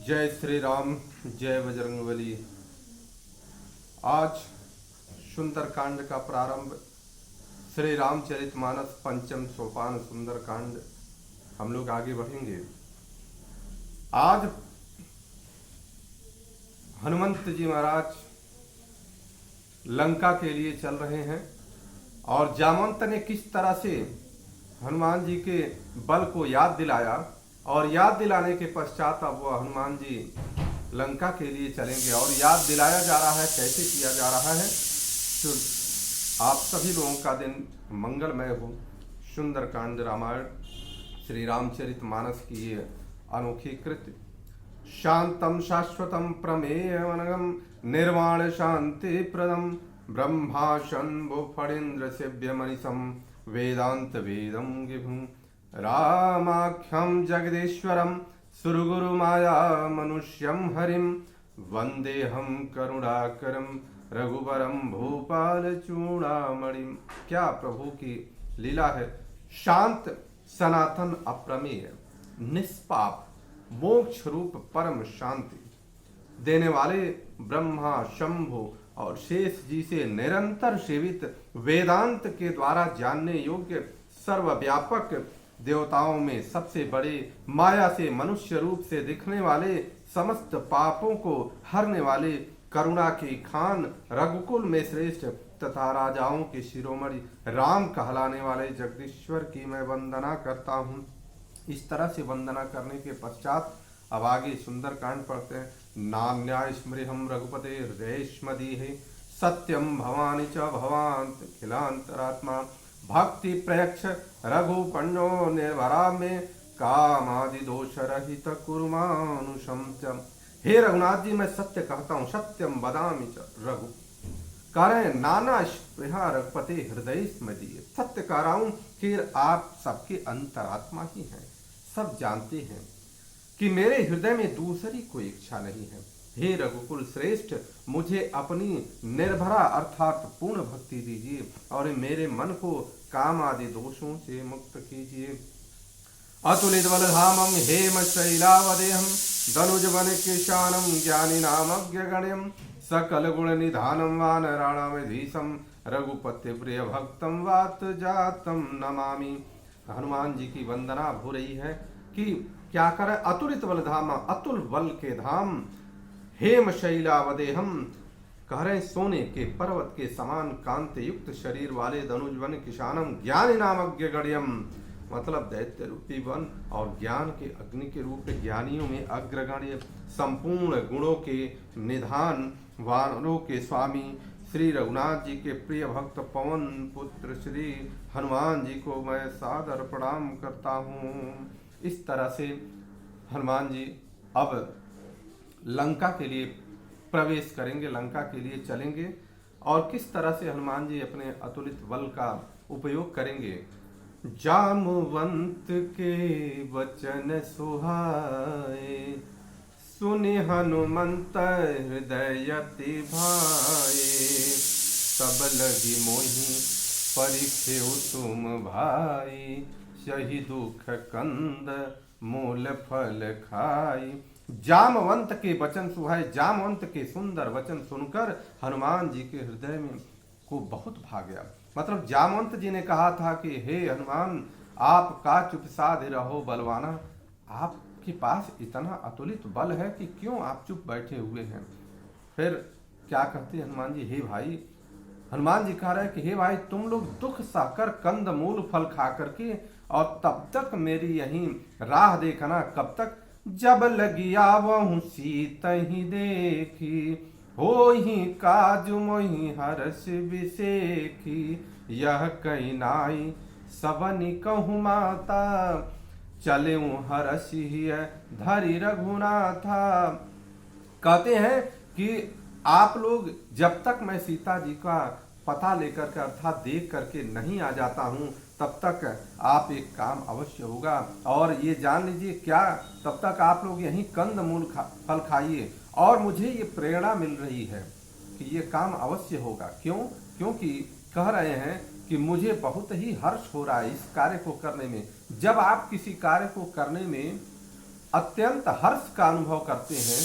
जय श्री राम, जय बजरंगबली। आज सुंदरकांड का प्रारंभ श्री रामचरितमानस पंचम सोपान सुंदरकांड हम लोग आगे बढ़ेंगे। आज हनुमंत जी महाराज लंका के लिए चल रहे हैं और जामवंत ने किस तरह से हनुमान जी के बल को याद दिलाया और याद दिलाने के पश्चात अब वह हनुमान जी लंका के लिए चलेंगे और याद दिलाया जा रहा है कैसे किया जा रहा है। तो आप सभी लोगों का दिन मंगलमय हो। सुंदरकांड रामायण श्री रामचरितमानस की ये अनोखी कृति। शांतम शाश्वतम प्रमेयमनगम निर्वाण शांति प्रदम ब्रह्मा शंभु फणीन्द्र सेव्य मनीषम वेदांत वेदम गिभुम रामाख्यम जगदीश्वरम सुरगुरु माया मनुष्यम हरिम वंदेहम करुणाकरम रघुवरम भूपाल चूड़ामणिम। क्या प्रभु की लीला है। शांत सनातन अप्रमेय निष्पाप मोक्ष रूप परम शांति देने वाले ब्रह्मा शंभु और शेष जी से निरंतर सेवित वेदांत के द्वारा जानने योग्य सर्वव्यापक देवताओं में सबसे बड़े माया से मनुष्य रूप से दिखने वाले समस्त पापों को हरने वाले करुणा की खान रघुकुल में श्रेष्ठ तथा राजाओं के शिरोमणि राम कहलाने वाले जगदीश्वर की मैं वंदना करता हूँ। इस तरह से वंदना करने के पश्चात अब आगे सुंदरकांड पढ़ते हैं। नान्या स्मृहम रघुपते हृदयेष्मदीहे सत्यम भवानी च भवांत खिलांतरात्मा भक्ति प्रयक्ष रघुपण्यो निर्भरा में कामादि दोष रहित कुरुमानुशम। हे रघुनाथ जी, मैं सत्य कहता हूँ, सत्यम बदामि च रघु करें नाना स्पृहा रघुपते हृदय स्मदीय। सत्य कह रहा हूँ कि आप सबके अंतरात्मा ही हैं, सब जानते हैं कि मेरे हृदय में दूसरी कोई इच्छा नहीं है। हे रघुकुल श्रेष्ठ, मुझे अपनी निर्भरा अर्थात पूर्ण भक्ति दीजिए और मेरे मन को काम आदि दोषों से मुक्त कीजिए। अतुलित बलधामम हेम शैलावदेहम धनुज वन किशानम ज्ञानी नामज्ञ गण्यम सकल गुण निधानम वानराणामधीशम रघुपति प्रिय भक्तम वात जातम नमामि। हनुमान जी की वंदना हो रही है कि क्या करें। अतुलित बलधाम, अतुल बल के धाम, हेम शैलावदेहम कह रहे सोने के पर्वत के समान कांति युक्त शरीर वाले धनुजवन किशानम ज्ञानी नामज्ञ गण्यम, मतलब दैत्य रूपी वन और ज्ञान के अग्नि के रूप ज्ञानियों में अग्रगण्य संपूर्ण गुणों के निधान वानरों के स्वामी श्री रघुनाथ जी के प्रिय भक्त पवन पुत्र श्री हनुमान जी को मैं सादर प्रणाम करता हूँ। इस तरह से हनुमान जी अब लंका के लिए प्रवेश करेंगे, लंका के लिए चलेंगे और किस तरह से हनुमान जी अपने अतुलित बल का उपयोग करेंगे। जामवंत के वचन सुहाए सुनि हनुमंत हृदय अति भाए सब लगी मोहि परिखेउ तुम भाई सही दुख कंद मूल फल खाई। जामवंत के वचन सुहाए, जामवंत के सुंदर वचन सुनकर हनुमान जी के हृदय में को बहुत भा गया। मतलब जामवंत जी ने कहा था कि हे हनुमान, आप का चुप साधे रहो बलवाना, आपके पास इतना अतुलित बल है कि क्यों आप चुप बैठे हुए हैं। फिर क्या कहते हनुमान जी, हे भाई, हनुमान जी कह रहे हैं कि हे भाई, तुम लोग दुख सहकर कंद मूल फल खा करके और तब तक मेरी यहीं राह देखना। कब तक? जब लगी आवहूँ सीत ही देखी हो ही काज मोहि हर्ष विसेखी यह कही नाई सबनि कहूँ माता चले हर्ष ही धरि रघुनाथा। कहते हैं कि आप लोग जब तक मैं सीता जी का पता लेकर के अर्थात देख करके नहीं आ जाता हूँ तब तक आप एक काम अवश्य होगा और ये जान लीजिए क्या, तब तक आप लोग यहीं कंद मूल फल खाइए और मुझे ये प्रेरणा मिल रही है कि ये काम अवश्य होगा। क्यों? क्योंकि कह रहे हैं कि मुझे बहुत ही हर्ष हो रहा है इस कार्य को करने में। जब आप किसी कार्य को करने में अत्यंत हर्ष का अनुभव करते हैं,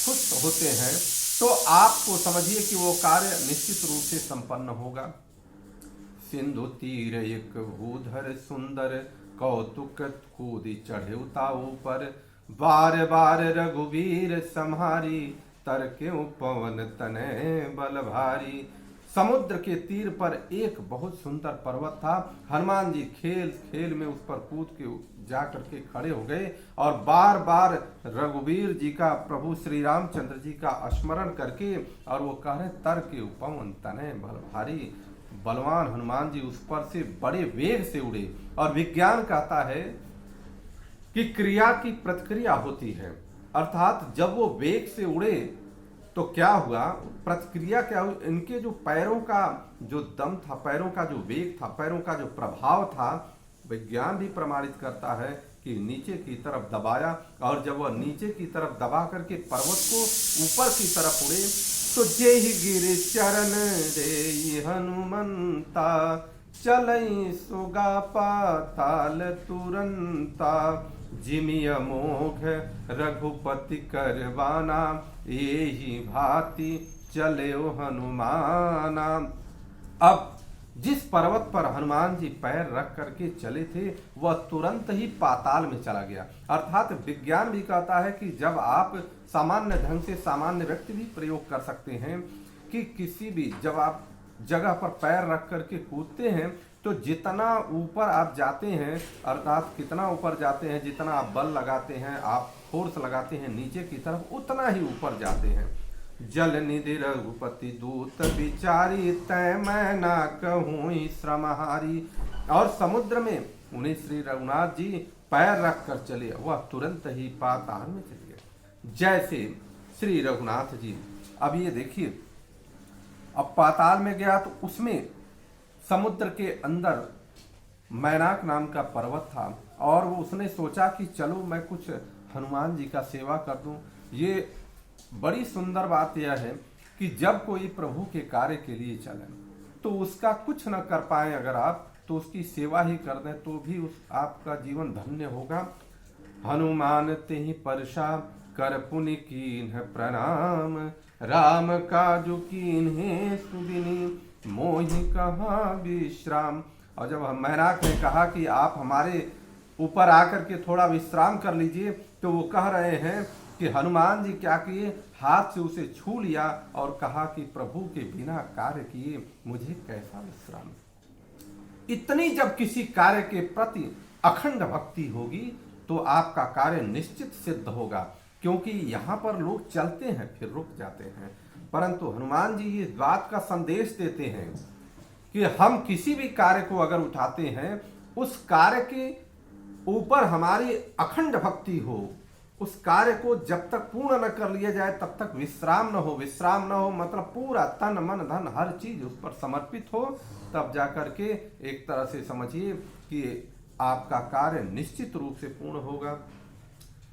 खुश होते हैं, तो आपको समझिए कि वो कार्य निश्चित रूप से संपन्न होगा। सिंधु तीर एक भूधर सुंदर, कौतुक कूदी चढ़े उता ऊपर, बार बार रघुवीर सम्हारी, तरक्यों पवन तने बल भारी। समुद्र के तीर पर एक बहुत सुंदर पर्वत था। हनुमान जी खेल खेल में उस पर कूद के जा करके खड़े हो गए और बार बार रघुवीर जी का, प्रभु श्री रामचंद्र जी का स्मरण करके, और वो कह रहे तरक्यों पवन तने बल भारी। बलवान हनुमान जी उस पर से बड़े वेग से उड़े। और विज्ञान कहता है कि क्रिया की प्रतिक्रिया होती है, अर्थात जब वो वेग से उड़े तो क्या हुआ, प्रतिक्रिया क्या हुई, इनके जो पैरों का जो दम था, पैरों का जो वेग था, पैरों का जो प्रभाव था, विज्ञान भी प्रमाणित करता है कि नीचे की तरफ दबाया। और जब वह नीचे की तरफ दबा करके पर्वत को ऊपर की तरफ उड़े, तो जेहि गिर चरण रे हनुमंता, चलई सुगा पाताल तुरंता, जिमिय मोघ रघुपति करवाना, यही भांति चले हनुमाना। अब जिस पर्वत पर हनुमान जी पैर रख करके चले थे वह तुरंत ही पाताल में चला गया। अर्थात विज्ञान भी कहता है कि जब आप सामान्य ढंग से, सामान्य व्यक्ति भी प्रयोग कर सकते हैं कि किसी भी, जब आप जगह पर पैर रख करके कूदते हैं तो जितना ऊपर आप जाते हैं, अर्थात कितना ऊपर जाते हैं, जितना आप बल लगाते हैं, आप फोर्स लगाते हैं नीचे की तरफ, उतना ही ऊपर जाते हैं। जल निधि रघुपति दूत बिचारी, तय मैं ना कहूँ श्रमहारी। और समुद्र में उन्हें श्री रघुनाथ जी पैर रख कर चले, वह तुरंत ही पाताल में चले गए। जैसे श्री रघुनाथ जी, अब ये देखिए, अब पाताल में गया तो उसमें समुद्र के अंदर मैनाक नाम का पर्वत था, और वो उसने सोचा कि चलो मैं कुछ हनुमान जी का सेवा कर दूं। ये बड़ी सुंदर बात यह है कि जब कोई प्रभु के कार्य के लिए चले तो उसका कुछ न कर पाए अगर आप, तो उसकी सेवा ही कर दें तो भी उस आपका जीवन धन्य होगा। हनुमान तेहि परशा, कर पुनि कीन्ह प्रणाम, राम काजु कीन्हे सुदिनी, मोहि कहाँ विश्राम। और जब मैनाक ने कहा कि आप हमारे ऊपर आकर के थोड़ा विश्राम कर लीजिए, तो वो कह रहे हैं कि हनुमान जी क्या किए, हाथ से उसे छू लिया और कहा कि प्रभु के बिना कार्य किए मुझे कैसा विश्राम। इतनी जब किसी कार्य के प्रति अखंड भक्ति होगी तो आपका कार्य निश्चित सिद्ध होगा, क्योंकि यहाँ पर लोग चलते हैं फिर रुक जाते हैं, परंतु हनुमान जी इस बात का संदेश देते हैं कि हम किसी भी कार्य को अगर उठाते हैं, उस कार्य के ऊपर हमारी अखंड भक्ति हो, उस कार्य को जब तक पूर्ण न कर लिया जाए तब तक विश्राम न हो। विश्राम न हो मतलब पूरा तन मन धन हर चीज उस पर समर्पित हो, तब जाकर के एक तरह से समझिए कि आपका कार्य निश्चित रूप से पूर्ण होगा।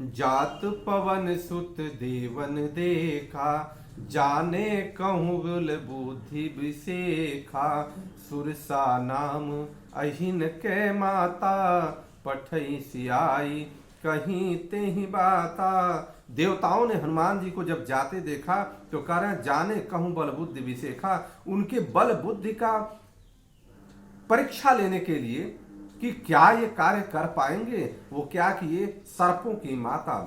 जात पवन सुत देवन देखा, जाने कहूँ बुल बुद्धि विशेखा, सुरसा नाम अहिन के माता, पठई सियाई कहीं ते ही बाता। देवताओं ने हनुमान जी को जब जाते देखा तो कह रहे हैं जाने कहूँ बल बुद्धि विशेखा, उनके बल बुद्धि का परीक्षा लेने के लिए कि क्या ये कार्य कर पाएंगे। वो क्या किए, सर्पों की माता,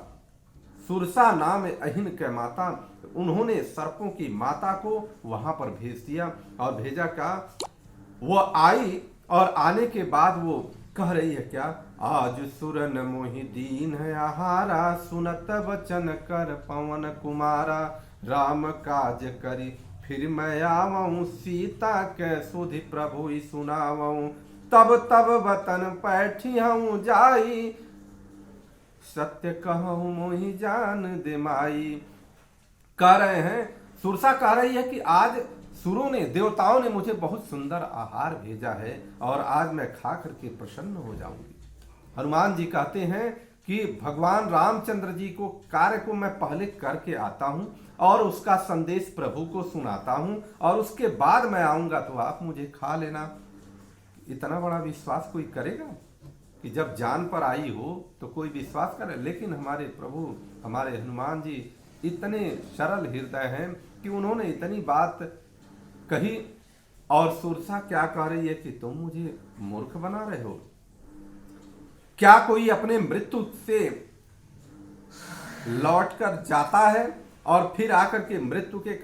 सुरसा नाम अहिन के माता, उन्होंने सर्पों की माता को वहां पर भेज दिया। और भेजा क्या, वो आई और आने के बाद वो कह रही है क्या, आज सुरन मोहि दीन है आहारा, सुनत वचन कर पवन कुमारा, राम काज करी फिर मैं आवऊं, सीता के सुधि प्रभु ही सुनावऊं, तब तब वतन पैठी हूँ जाई, सत्य कहूँ मोहि जान दे माई। कह रहे हैं, सुरसा कह रही है कि आज सुरों ने, देवताओं ने मुझे बहुत सुंदर आहार भेजा है और आज मैं खा करके प्रसन्न हो जाऊंगी। हनुमान जी कहते हैं कि भगवान रामचंद्र जी को कार्य को मैं पहले करके आता हूं और उसका संदेश प्रभु को सुनाता हूं और उसके बाद मैं आऊंगा तो आप मुझे खा लेना। इतना बड़ा विश्वास कोई करेगा? कि जब जान पर आई हो तो कोई विश्वास करे, लेकिन हमारे प्रभु हमारे हनुमान जी इतने सरल हृदय हैं कि उन्होंने इतनी बात कही। और सुरसा क्या कह रही है कि तुम मुझे मूर्ख बना रहे हो? क्या कोई अपने मृत्यु से लौटकर जाता है और फिर आकर के मृत्यु के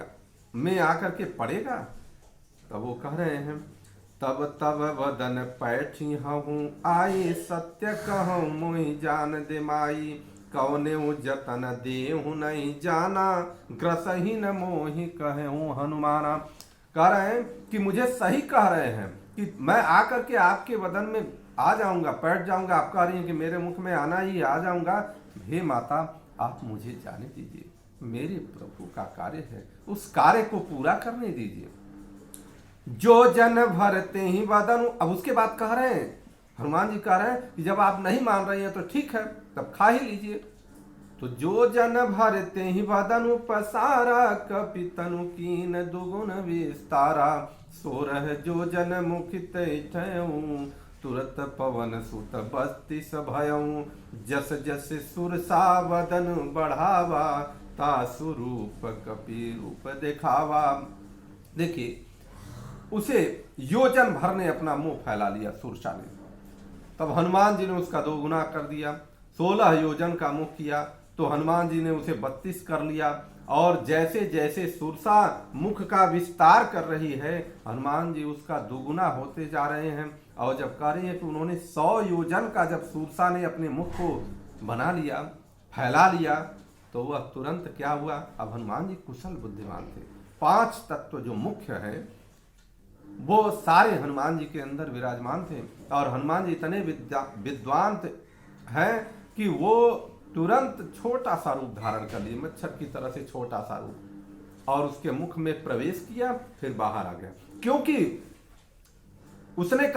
में आकर के पड़ेगा? तब वो कह रहे हैं, तब तब वदन पैठी हूँ आई, सत्य कहूँ मोहि जान दे माई, कौने जतन देहु नहीं जाना, ग्रसही न मोहि कहूँ हनुमाना। कह रहे हैं कि मुझे सही कह रहे हैं कि मैं आकर के आपके वदन में आ जाऊंगा, बैठ जाऊंगा। आप कह रही हैं कि मेरे मुख में आना ही आ जाऊंगा। हे माता, आप मुझे जाने दीजिए, मेरे प्रभु का कार्य है, उस कार्य को पूरा करने दीजिए। जो जन भरते ही वदन। अब उसके बाद कह रहे हैं, हनुमान जी कह रहे हैं कि जब आप नहीं मान रही हैं तो ठीक है, तब खा ही लीजिए। तो जो जन भरते ही वदनु पसारा, कपितनु कीन दुगुन विस्तारा, सोरह जो जन मुखित तुरत पवन सुत बत्तीस भयऊ, जस जस सुरसा वदन बढ़ावा, तासु रूप कपि रूप दिखावा। देखिए, उसे योजन भर ने अपना मुंह फैला लिया सुरसा ने। तब हनुमान जी ने उसका 2 गुना कर दिया, 16 योजन का मुख किया तो हनुमान जी ने उसे 32 कर लिया। और जैसे जैसे सुरसा मुख का विस्तार कर रही है, हनुमान जी उसका 2 गुना होते जा रहे हैं। और जब कह रही है कि उन्होंने 100 योजन का जब सुरसा ने अपने मुख को बना लिया, फैला लिया, तो वह तुरंत क्या हुआ? अब हनुमान जी कुशल बुद्धिमान थे। 5 तत्व जो मुख्य है वो सारे हनुमान जी के अंदर विराजमान थे। और हनुमान जी इतने विद्वान हैं कि वो तुरंत छोटा सा रूप धारण कर लिए, मच्छर की तरह से छोटा सा रूप, और उसके मुख में प्रवेश किया, फिर बाहर आ गया। क्योंकि उसने